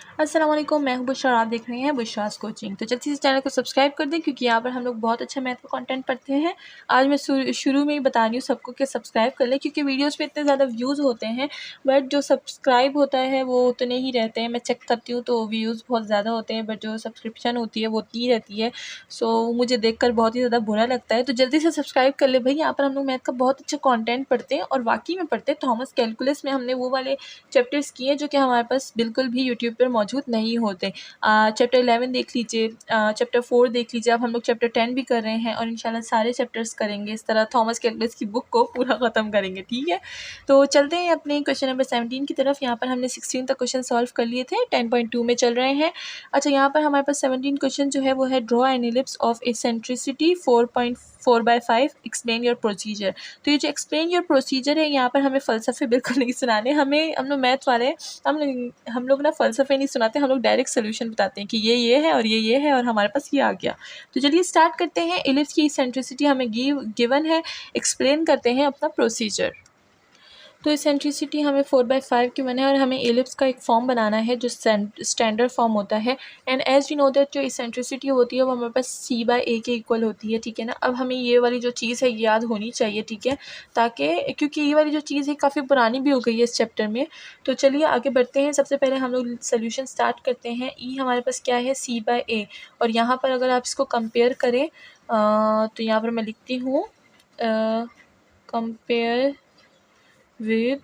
अस्सलाम वालेकुम, मैं हूं बुशरा और आप देख रहे हैं बुशरास कोचिंग। तो जल्दी से चैनल को सब्सक्राइब कर दें क्योंकि यहाँ पर हम लोग बहुत अच्छा मैथ का कंटेंट पढ़ते हैं। आज मैं शुरू में ही बता रही हूँ सबको कि सब्सक्राइब कर लें क्योंकि वीडियोस पे इतने ज़्यादा व्यूज़ होते हैं बट जो सब्सक्राइब होता है वो उतने ही रहते हैं। मैं चेक करती हूँ तो व्यूज़ बहुत ज़्यादा होते हैं बट जो सब्सक्रिप्शन होती है वो उतनी ही रहती है। सो मुझे देख कर बहुत ही ज़्यादा बुरा लगता है। तो जल्दी से सब्सक्राइब कर ले भाई। यहाँ पर हम लोग मैथ का बहुत अच्छा कॉन्टेंट पढ़ते हैं और वाकई में पढ़ते हैं। थॉमस कैलकुलस में हमने वो वाले चैप्टर्स किए जो कि हमारे पास बिल्कुल भी यूट्यूब पर मौजूद नहीं होते। चैप्टर 11 देख लीजिए, चैप्टर 4 देख लीजिए। अब हम लोग चैप्टर 10 भी कर रहे हैं और इंशाल्लाह सारे चैप्टर्स करेंगे। इस तरह थॉमस कैलकुलस की बुक को पूरा ख़त्म करेंगे, ठीक है। तो चलते हैं अपने क्वेश्चन नंबर 17 की तरफ। यहाँ पर हमने 16 तक क्वेश्चन सॉल्व कर लिए थे, 10.2 में चल रहे हैं। अच्छा, यहाँ पर हमारे पास 17 क्वेश्चन जो है वो है draw an ellipse of eccentricity 4.4/5, explain your procedure. तो ये जो एक्सप्लेन योर प्रोसीजर है, यहाँ पर हमें फ़लसफ़े बिल्कुल नहीं सुनाने। हम लोग मैथ वाले हैं, हम लोग ना फ़लसफ़े नहीं सुनाते, हम लोग डायरेक्ट सॉल्यूशन बताते हैं कि ये है और ये है और हमारे पास ये आ गया। तो चलिए स्टार्ट करते हैं। एलिप्स की एसेंट्रिसिटी हमें गिवन है, एक्सप्लेन करते हैं अपना प्रोसीजर। तो एसेंट्रिसिटी हमें 4/5 की बने और हमें एलिप्स का एक फॉर्म बनाना है जो स्टैंडर्ड फॉर्म होता है। And as we know that जो एसेंट्रिसिटी होती है वो हमारे पास c/a के इक्वल होती है, ठीक है ना। अब हमें ये वाली जो चीज़ है याद होनी चाहिए, ठीक है, ताकि क्योंकि ये वाली जो चीज़ है काफ़ी पुरानी भी हो गई है इस चैप्टर में। तो चलिए आगे बढ़ते हैं। सबसे पहले हम लोग सोल्यूशन स्टार्ट करते हैं। ई हमारे पास क्या है, c/a। और यहाँ पर अगर आप इसको कंपेयर करें तो यहाँ पर मैं लिखती हूँ कंपेयर विद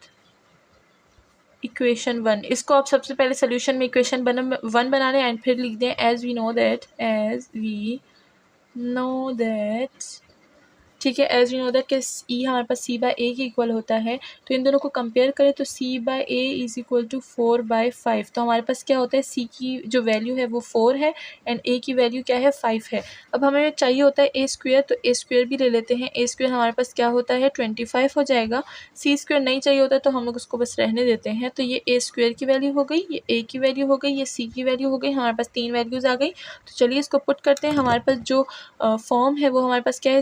इक्वेशन 1। इसको आप सबसे पहले सोल्यूशन में इक्वेशन 1 बना लें एंड फिर लिख दें एज वी नो दैट, ठीक है। एज वी नो दैट कि ई हमारे पास c/a के इक्वल होता है। तो इन दोनों को कंपेयर करें तो c/a इज़ इक्वल टू 4/5। तो हमारे पास क्या होता है, c की जो वैल्यू है वो 4 है एंड a की वैल्यू क्या है, 5 है। अब हमें चाहिए होता है a स्क्वेयर, तो a स्क्वेयर भी ले लेते हैं। a स्क्वेयर हमारे पास क्या होता है, 25 हो जाएगा। c स्क्वेयर नहीं चाहिए होता तो हम लोग उसको बस रहने देते हैं। तो ये a स्क्वेयर की वैल्यू हो गई, ये a की वैल्यू हो गई, ये c की वैल्यू हो गई। हमारे पास 3 वैल्यूज़ आ गई। तो चलिए इसको पुट करते हैं। हमारे पास जो फॉर्म है वो हमारे पास क्या है,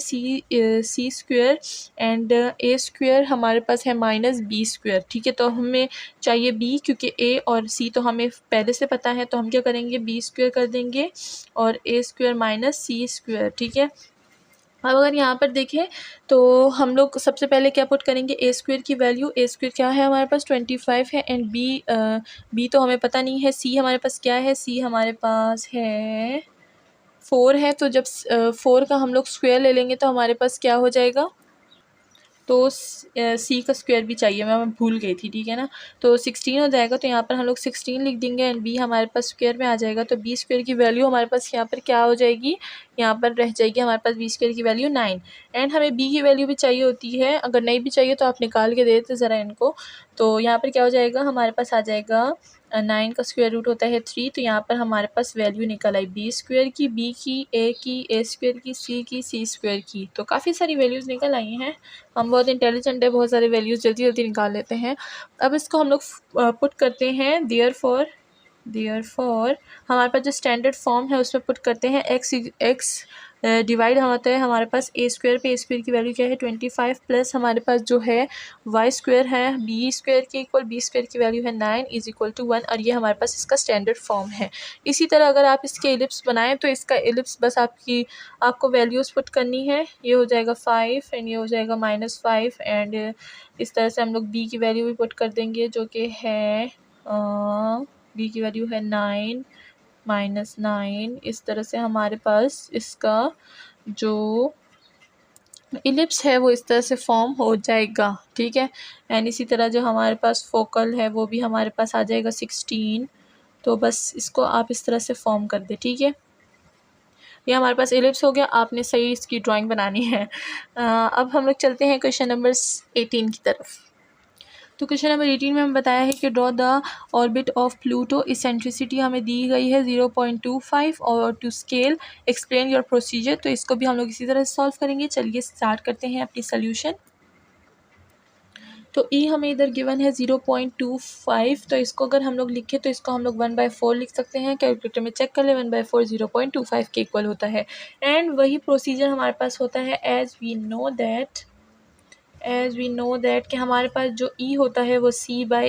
C square and A square हमारे पास है माइनस बी स्क्वेयर, ठीक है। तो हमें चाहिए बी क्योंकि ए और सी तो हमें पहले से पता है, तो हम क्या करेंगे, बी स्क्वेयर कर देंगे और ए स्क्वेयर माइनस सी स्क्वेयर, ठीक है। अब अगर यहाँ पर देखें तो हम लोग सबसे पहले क्या पुट करेंगे, ए स्क्वेयर की वैल्यू, ए स्क्वेयर क्या है हमारे पास 25 है एंड बी तो हमें पता नहीं है। सी हमारे पास क्या है, सी हमारे पास है 4 है। तो जब 4 का हम लोग स्क्वायर ले लेंगे तो हमारे पास क्या हो जाएगा, तो सी का स्क्वायर भी चाहिए, मैं भूल गई थी, ठीक है ना। तो 16 हो जाएगा। तो यहाँ पर हम लोग 16 लिख देंगे एंड बी हमारे पास स्क्वायर में आ जाएगा। तो बी स्क्वायर की वैल्यू हमारे पास यहाँ पर क्या हो जाएगी, यहाँ पर रह जाएगी हमारे पास बी स्क्वायर की वैल्यू 9। एंड हमें बी की वैल्यू भी चाहिए होती है, अगर नहीं भी चाहिए तो आप निकाल के दे देते ज़रा इनको। तो यहाँ पर क्या हो जाएगा, हमारे पास आ जाएगा 9 का स्क्वायर रूट होता है 3। तो यहाँ पर हमारे पास वैल्यू निकल आई बी स्क्वायर की, बी की, ए स्क्वायर की, सी स्क्वायर की। तो काफ़ी सारी वैल्यूज़ निकल आई हैं। हम बहुत इंटेलिजेंट है, बहुत सारे वैल्यूज़ जल्दी जल्दी निकाल लेते हैं। अब इसको हम लोग पुट करते हैं देयरफॉर हमारे पास जो स्टैंडर्ड फॉर्म है उसमें पुट करते हैं एक्स डिवाइड होता है हमारे पास ए स्क्वायर पे। ए स्क्वायर की वैल्यू क्या है 25 प्लस हमारे पास जो है वाई स्क्वायर है बी स्क्वायर के इक्वल, बी स्क्वायर की वैल्यू है 9 इज इक्वल टू 1 और ये हमारे पास इसका स्टैंडर्ड फॉर्म है। इसी तरह अगर आप इसके एलिप्स बनाएं तो इसका एलिप्स बस आपको वैल्यूज़ पुट करनी है। ये हो जाएगा 5 एंड ये हो जाएगा -5 एंड इस तरह से हम लोग बी की वैल्यू भी पुट कर देंगे जो कि है बी की वैल्यू है 9 -9। इस तरह से हमारे पास इसका जो इलिप्स है वो इस तरह से फॉर्म हो जाएगा, ठीक है। एंड इसी तरह जो हमारे पास फोकल है वो भी हमारे पास आ जाएगा 16। तो बस इसको आप इस तरह से फॉर्म कर दे, ठीक है। ये हमारे पास इलिप्स हो गया, आपने सही इसकी ड्राइंग बनानी है। अब हम लोग चलते हैं क्वेश्चन नंबर 18 की तरफ। तो क्वेश्चन नंबर 18 में हमें बताया है कि draw the orbit of Pluto. Eccentricity हमें दी गई है 0.25 और to scale explain your procedure. तो इसको भी हम लोग इसी तरह से सॉल्व करेंगे। चलिए स्टार्ट करते हैं अपनी सोल्यूशन। तो ई हमें इधर गिवन है 0.25। तो इसको अगर हम लोग लिखें तो इसको हम लोग 1/4 लिख सकते हैं। कैलकुलेटर में चेक कर ले, 1/4 0.25 के इक्वल होता है। एंड वही प्रोसीजर हमारे पास होता है as we know that as we know that कि हमारे पास जो ई होता है वो सी बाई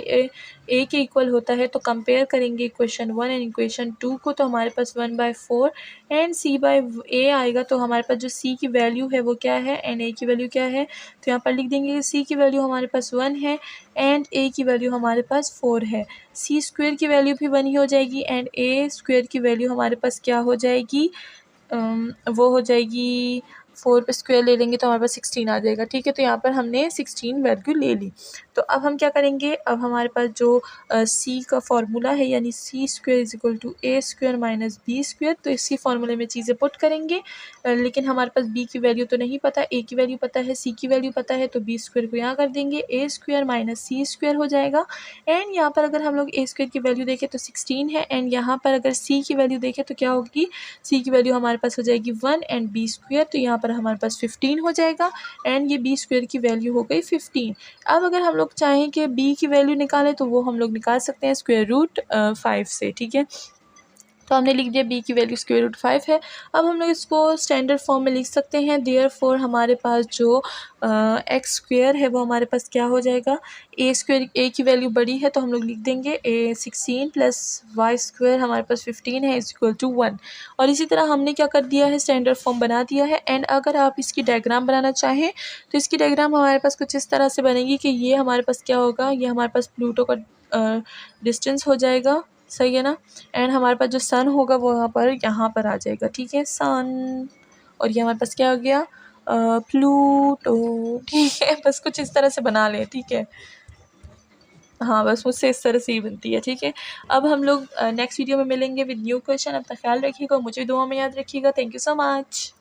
ए के इक्वल होता है। तो कंपेयर करेंगे इक्वेशन 1 एंड इक्वेशन 2 को, तो हमारे पास 1/4 एंड सी बाई ए आएगा। तो हमारे पास जो सी की वैल्यू है वो क्या है एंड ए की वैल्यू क्या है, तो यहाँ पर लिख देंगे कि सी की वैल्यू हमारे पास 1 है एंड ए की वैल्यू हमारे पास 4 है। सी स्क्वेयर की वैल्यू भी 1 ही हो जाएगी एंड ए स्क्वेयर की वैल्यू हमारे पास क्या हो जाएगी, वो हो जाएगी 4 पे स्क्वायर ले लेंगे तो हमारे पास 16 आ जाएगा। ठीक है, तो यहाँ पर हमने 16 वैल्यू ले ली। तो अब हम क्या करेंगे, अब हमारे पास जो सी का फॉर्मूला है यानी c square is equal to a square minus b square, तो इसी फॉर्मूले में चीज़ें पुट करेंगे। लेकिन हमारे पास बी की वैल्यू तो नहीं पता, ए की वैल्यू पता है, सी की वैल्यू पता है, तो बी स्क्वायर को यहाँ कर देंगे, ए स्क्वायर माइनस सी स्क्वायर हो जाएगा। एंड यहाँ पर अगर हम लोग ए स्क्वायर की वैल्यू देखें तो 16 है एंड यहाँ पर अगर सी की वैल्यू देखें तो क्या होगी, सी की वैल्यू हमारे पास हो जाएगी 1 एंड बी स्क्वायर, तो यहाँ पर हमारे पास 15 हो जाएगा एंड ये बी स्क्वायर की वैल्यू हो गई 15। अब अगर हम लोग चाहें कि बी की वैल्यू निकालें तो वो हम लोग निकाल सकते हैं स्क्वायर रूट 5 से। ठीक है, तो हमने लिख दिया बी की वैल्यू स्क्वायर रूट 5 है। अब हम लोग इसको स्टैंडर्ड फॉर्म में लिख सकते हैं। देयरफॉर हमारे पास जो एक्स स्क्वायर है वो हमारे पास क्या हो जाएगा, ए स्क्वायर, ए की वैल्यू बड़ी है तो हम लोग लिख देंगे ए 16 प्लस वाई स्क्वायर हमारे पास 15 है इज इक्वल टू 1। और इसी तरह हमने क्या कर दिया है, स्टैंडर्ड फॉर्म बना दिया है। एंड अगर आप इसकी डायग्राम बनाना चाहें तो इसकी डायग्राम हमारे पास कुछ इस तरह से बनेगी कि ये हमारे पास क्या होगा, ये हमारे पास प्लूटो का डिस्टेंस हो जाएगा, सही है ना। एंड हमारे पास जो सन होगा वो यहाँ पर आ जाएगा। ठीक है, सन, और ये हमारे पास क्या हो गया, प्लूटो। ठीक है, बस कुछ इस तरह से बना लें। ठीक है, हाँ बस मुझसे इस तरह से ही बनती है। ठीक है, अब हम लोग नेक्स्ट वीडियो में मिलेंगे विद न्यू क्वेश्चन। अब तक ख्याल रखिएगा, मुझे दुआ में याद रखिएगा। Thank you so much.